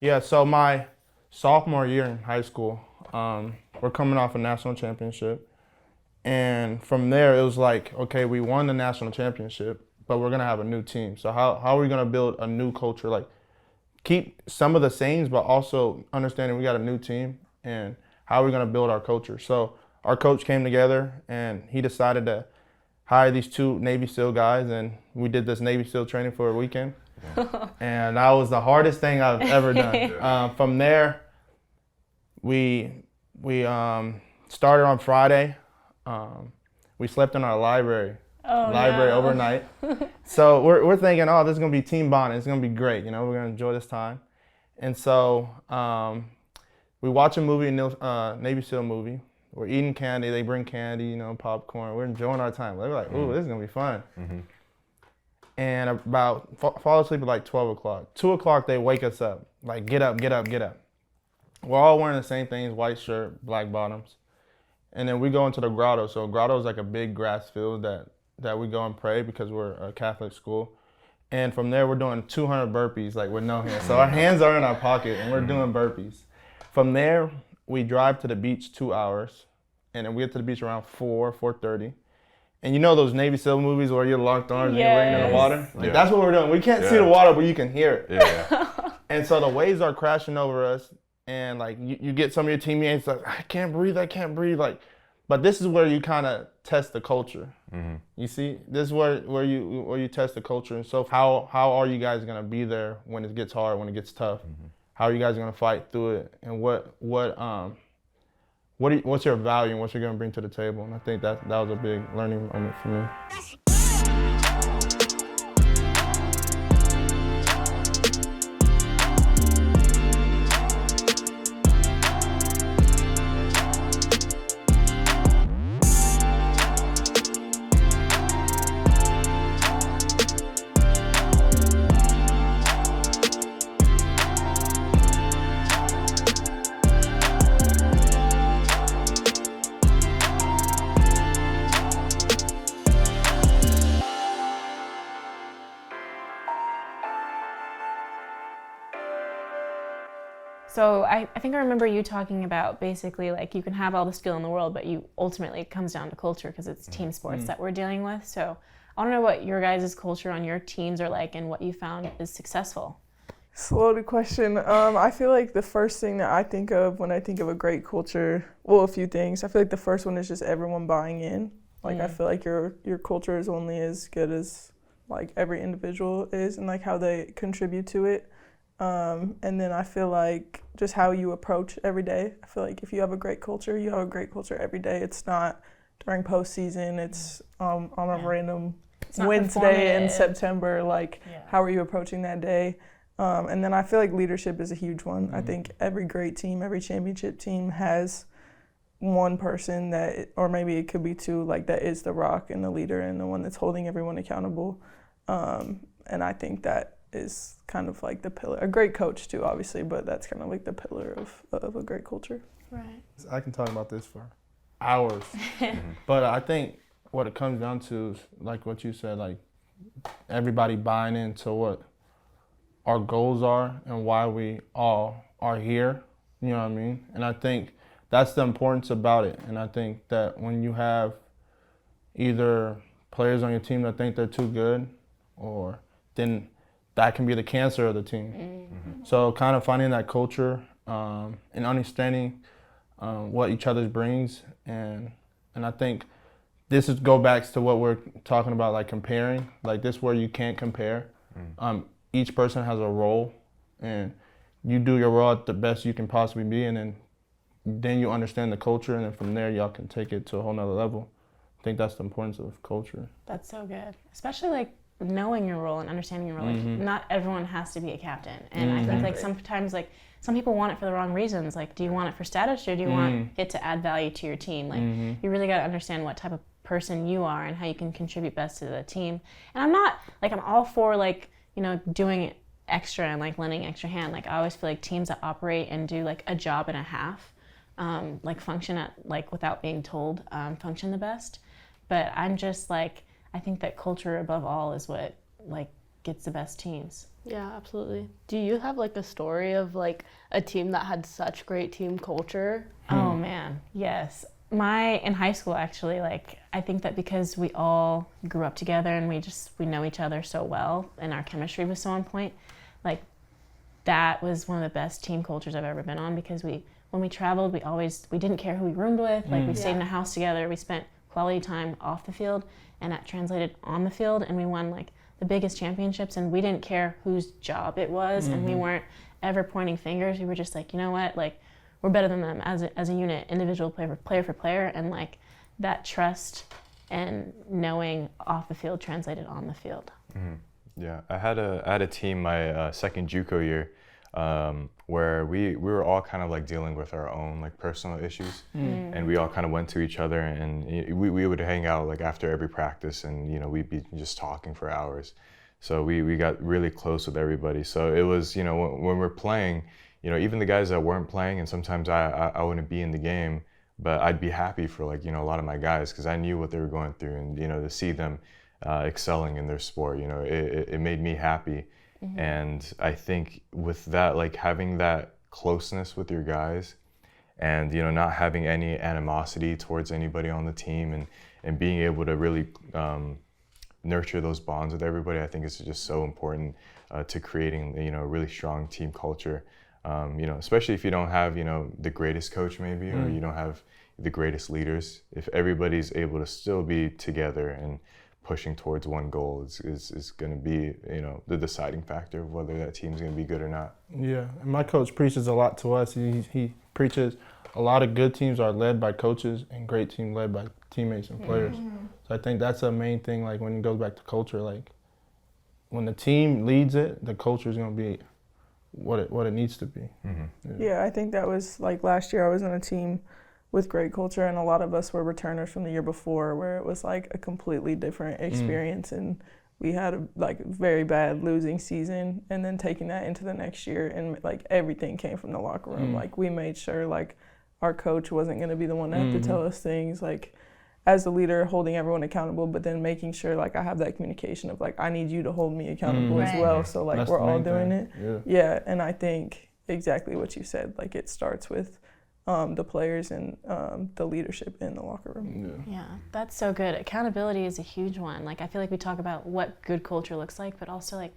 Yeah, so my sophomore year in high school, we're coming off a national championship. And from there, it was like, okay, we won the national championship, but we're going to have a new team. So how are we going to build a new culture? Like, keep some of the sayings, but also understanding we got a new team and how are we going to build our culture. So our coach came together and he decided to hire these two Navy SEAL guys, and we did this Navy SEAL training for a weekend. And that was the hardest thing I've ever done. From there, we started on Friday. We slept in our library overnight. So we're thinking, oh, this is gonna be team bonding. It's gonna be great. You know, we're gonna enjoy this time. And so we watch a movie, Navy SEAL movie. We're eating candy. They bring candy, you know, popcorn. We're enjoying our time. We're like, ooh, this is gonna be fun. And about fall asleep at like 12 o'clock. 2 o'clock they wake us up. Like, get up, get up, get up. We're all wearing the same things: white shirt, black bottoms. And then we go into the grotto. So grotto is like a big grass field that we go and pray because we're a Catholic school. And from there we're doing 200 burpees, like with no hands. So our hands are in our pocket and we're doing burpees. From there we drive to the beach 2 hours, and then we get to the beach around 4:30. And you know those Navy SEAL movies where you're locked arms and you're laying in the water? Like, that's what we're doing. We can't see the water, but you can hear it. And so the waves are crashing over us, and like you get some of your teammates like, I can't breathe. Like, but this is where you kind of test the culture. You see, this is where you test the culture. And so how are you guys gonna be there when it gets hard, when it gets tough? How are you guys gonna fight through it? And what's your value and what you're gonna bring to the table? And I think that was a big learning moment for me. So I think I remember you talking about basically like you can have all the skill in the world, but you ultimately it comes down to culture because it's team sports that we're dealing with. So I want to know what your guys' culture on your teams are like and what you found is successful. It's a loaded question. I feel like the first thing that I think of when I think of a great culture, well, a few things. I feel like the first one is just everyone buying in. Like I feel like your culture is only as good as like every individual is and like how they contribute to it. And then I feel like just how you approach every day. I feel like if you have a great culture, you have a great culture every day. It's not during postseason. It's on a random Wednesday in September. Like, how are you approaching that day? And then I feel like leadership is a huge one. I think every great team, every championship team has one person that, or maybe it could be two, like that is the rock and the leader and the one that's holding everyone accountable. And I think that is kind of like the pillar. A great coach too, obviously, but that's kind of like the pillar of a great culture. Right. I can talk about this for hours, but I think what it comes down to is like what you said, like everybody buying into what our goals are and why we all are here. You know what I mean? And I think that's the importance about it. And I think that when you have either players on your team that think they're too good, or then that can be the cancer of the team. So kind of finding that culture and understanding what each other brings. And I think this is go back to what we're talking about, like comparing. Like this where you can't compare. Each person has a role, and you do your role at the best you can possibly be, and then you understand the culture, and then from there y'all can take it to a whole nother level. I think that's the importance of culture. That's so good. Especially like knowing your role and understanding your role. Like, not everyone has to be a captain. And I think like sometimes like some people want it for the wrong reasons. Like, do you want it for status, or do you want it to add value to your team? Like you really got to understand what type of person you are and how you can contribute best to the team. And I'm all for like, you know, doing it extra and like lending extra hand. Like I always feel like teams that operate and do like a job and a half, like function at like without being told, function the best. But I'm just like, I think that culture above all is what like gets the best teams. Yeah, absolutely. Do you have like a story of like a team that had such great team culture? Oh man, yes. In high school actually, like I think that because we all grew up together and we know each other so well and our chemistry was so on point, like that was one of the best team cultures I've ever been on, because when we traveled, we didn't care who we roomed with, like we stayed in a house together, we spent quality time off the field, and that translated on the field, and we won like the biggest championships, and we didn't care whose job it was, and we weren't ever pointing fingers. We were just like, you know what, like we're better than them as a unit, individual player for player, and like that trust and knowing off the field translated on the field. Yeah, I had a team my second JUCO year where we were all kind of like dealing with our own like personal issues, and we all kind of went to each other, and we would hang out like after every practice, and you know we'd be just talking for hours. So we got really close with everybody. So it was, you know, when we're playing, you know, even the guys that weren't playing, and sometimes I wouldn't be in the game, but I'd be happy for like, you know, a lot of my guys, because I knew what they were going through, and you know, to see them excelling in their sport, you know, it made me happy. And I think with that, like having that closeness with your guys, and you know, not having any animosity towards anybody on the team, and being able to really nurture those bonds with everybody, I think is just so important to creating, you know, a really strong team culture. You know, especially if you don't have, you know, the greatest coach maybe, or you don't have the greatest leaders. If everybody's able to still be together and pushing towards one goal is going to be, you know, the deciding factor of whether that team's going to be good or not. Yeah, and my coach preaches a lot to us. He preaches a lot of good teams are led by coaches, and great teams led by teammates and players. So I think that's a main thing, like when it goes back to culture, like when the team leads it, the culture is going to be what it needs to be. Yeah, I think that was like last year I was on a team with great culture, and a lot of us were returners from the year before, where it was like a completely different experience, and we had a like very bad losing season, and then taking that into the next year, and like everything came from the locker room. Like we made sure like our coach wasn't going to be the one to have to tell us things, like as the leader holding everyone accountable, but then making sure like I have that communication of like I need you to hold me accountable as well, so like That's we're the all main doing thing. it. Yeah, and I think exactly what you said, like it starts with the players and the leadership in the locker room. Yeah, that's so good. Accountability is a huge one. Like I feel like we talk about what good culture looks like, but also like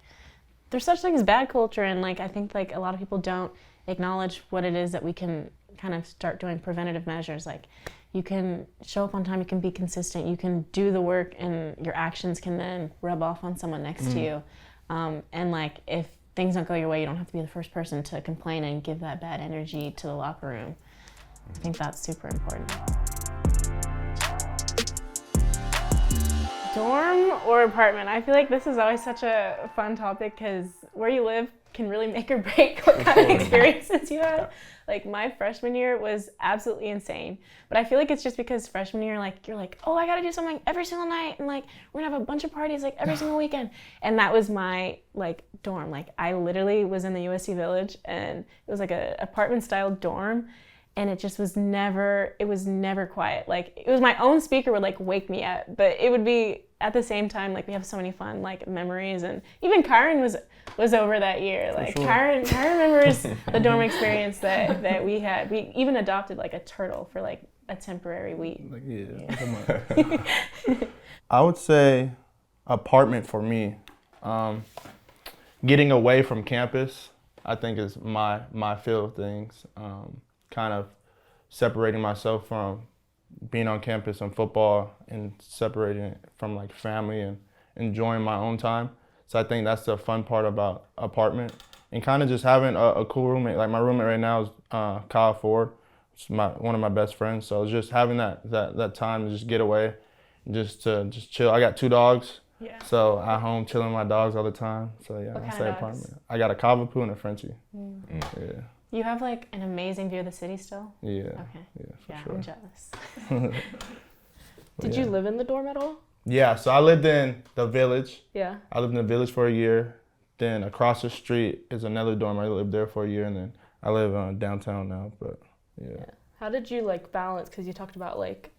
there's such thing as bad culture, and like I think like a lot of people don't acknowledge what it is that we can kind of start doing preventative measures. Like you can show up on time, you can be consistent, you can do the work, and your actions can then rub off on someone next to you. And like if things don't go your way, you don't have to be the first person to complain and give that bad energy to the locker room. I think that's super important. Dorm or apartment? I feel like this is always such a fun topic, because where you live can really make or break what kind of experiences you have. Like my freshman year was absolutely insane, but I feel like it's just because freshman year, like you're like, oh, I gotta do something every single night, and like we're gonna have a bunch of parties like every single weekend. And that was my like dorm. Like I literally was in the USC Village, and it was like a apartment style dorm. And it just was never quiet. Like it was my own speaker would like wake me up, but it would be at the same time, like we have so many fun like memories. And even Kyron was over that year. Like Kyron remembers the dorm experience that we had. We even adopted like a turtle for like a temporary week. Like, yeah. I would say apartment for me. Getting away from campus, I think is my feel of things. Kind of separating myself from being on campus and football, and separating it from like family and enjoying my own time. So I think that's the fun part about apartment, and kind of just having a cool roommate. Like my roommate right now is Kyle Ford, which is one of my best friends. So just having that time to just get away, just chill. I got 2 dogs. Yeah. So at home chilling with my dogs all the time. So yeah, I say apartment. I got a Cavapoo and a Frenchie. Yeah. You have like an amazing view of the city still? Yeah. Okay. Yeah, for sure. I'm jealous. Did you live in the dorm at all? Yeah, so I lived in the Village. Yeah. I lived in the Village for a year. Then across the street is another dorm. I lived there for a year, and then I live downtown now. But yeah. How did you like balance? Because you talked about like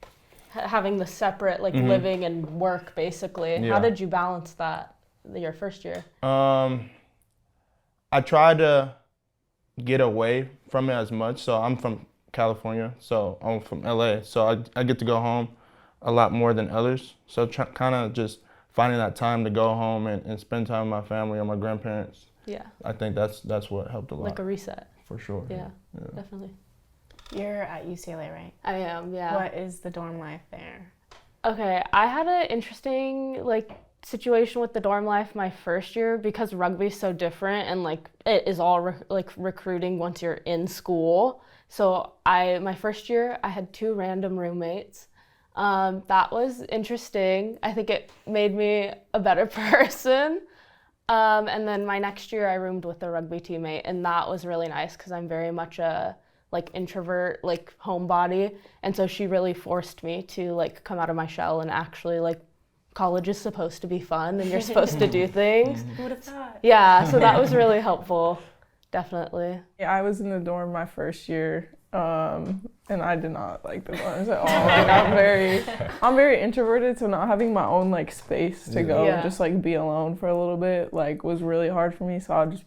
having the separate like living and work basically. Yeah. How did you balance that your first year? I try to get away from it as much. So I'm from California, so I'm from LA. So I get to go home a lot more than others. So kind of just finding that time to go home and spend time with my family or my grandparents. Yeah. I think that's what helped a lot. Like a reset. For sure. Yeah, definitely. You're at UCLA, right? I am, yeah. What is the dorm life there? Okay, I had an interesting situation with the dorm life my first year because rugby's so different and it is all recruiting once you're in school. So my first year I had 2 random roommates. That was interesting. I think it made me a better person. And then my next year I roomed with a rugby teammate, and that was really nice because I'm very much a introvert, homebody, and so she really forced me to come out of my shell and actually college is supposed to be fun and you're supposed to do things. Who would have thought? Yeah, so that was really helpful, definitely. Yeah, I was in the dorm my first year, and I did not like the dorms at all. I'm very introverted, so not having my own space to go and just be alone for a little bit was really hard for me. So I'll just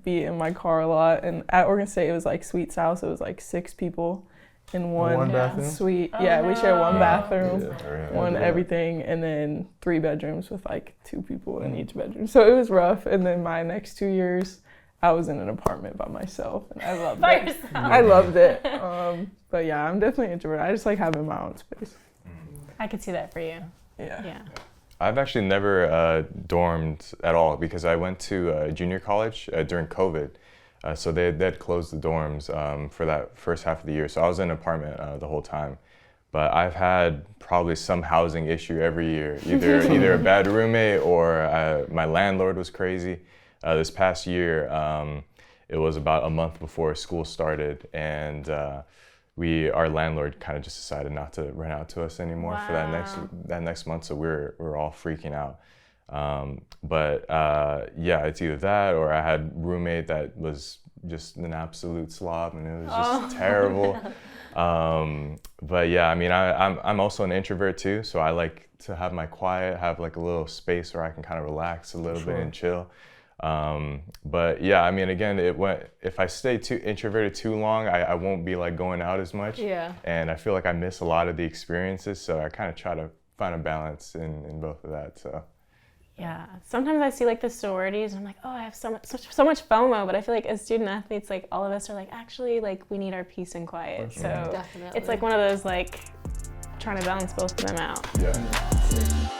be in my car a lot. And at Oregon State, it was Sweet South, so it was 6 people in one bathroom? suite. Oh, yeah, we share one bathroom, one Yeah. everything, and then 3 bedrooms with 2 people in each bedroom. So it was rough. And then my next 2 years, I was in an apartment by myself, and I loved By it. yourself. I loved it. But yeah, I'm definitely introverted. I just having my own space. I could see that for you. Yeah. Yeah. I've actually never dormed at all because I went to junior college during COVID. So they'd closed the dorms for that first half of the year. So I was in an apartment the whole time. But I've had probably some housing issue every year, either a bad roommate or my landlord was crazy. This past year, it was about a month before school started, and our landlord kind of just decided not to rent out to us anymore for that next month. So we're all freaking out. But it's either that or I had a roommate that was just an absolute slob, and it was just terrible. But yeah, I mean, I'm also an introvert too, so I like to have my quiet, have a little space where I can kind of relax a little bit and chill. But yeah, I mean, again, if I stay too introverted too long, I won't be going out as much. Yeah. And I feel like I miss a lot of the experiences, so I kind of try to find a balance in both of that. So. Yeah. Sometimes I see the sororities, and I'm like, oh, I have so much FOMO, but I feel as student athletes, all of us are actually we need our peace and quiet. So Definitely. it's one of those trying to balance both of them out. Yeah.